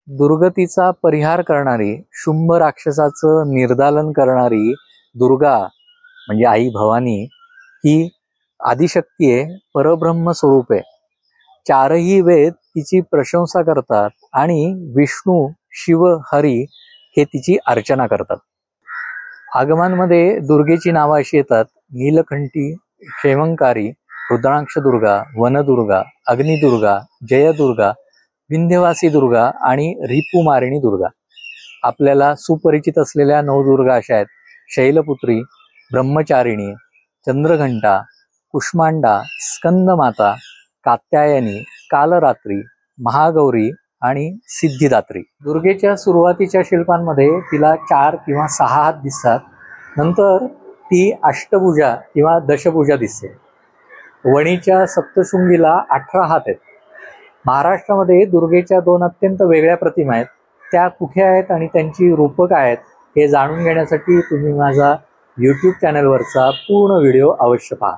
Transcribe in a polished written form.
दुर्गतीचा परिहार करणारी, शुंभ राक्षसाचं निर्दालन करणारी दुर्गा म्हणजे आई भवानी ही आदिशक्ती आहे, परब्रह्म स्वरूप आहे. चारही वेद तिची प्रशंसा करतात आणि विष्णू, शिव, हरी हे तिची अर्चना करतात. आगमांमध्ये दुर्गेची नावं अशी येतात: नीलकंठी, क्षेमंकारी, रुद्राक्ष दुर्गा, वनदुर्गा, अग्निदुर्गा, जयदुर्गा, विंध्यवासी दुर्गा आणि रिपुमारिणी दुर्गा. आपल्याला सुपरिचित असलेल्या नवदुर्गा अशा आहेत: शैलपुत्री, ब्रह्मचारिणी, चंद्रघंटा, कुष्मांडा, स्कंदमाता, कात्यायनी, कालरात्री, महागौरी आणि सिद्धिदात्री. दुर्गेच्या सुरुवातीच्या शिल्पांमध्ये तिला 4 किंवा 6 हात दिसतात. नंतर ती अष्टभुजा किंवा दशभुजा दिसते. वणीच्या सप्तशृंगीला 18 हात आहेत. महाराष्ट्रामध्ये दुर्गेच्या 2 अत्यंत वेगळ्या प्रतिमा आहेत. त्या कुठे आहेत आणि त्यांची रूपं काय आहेत हे जाणून घेण्यासाठी तुम्ही माझा YouTube चॅनलवरचा पूर्ण व्हिडिओ अवश्य पहा.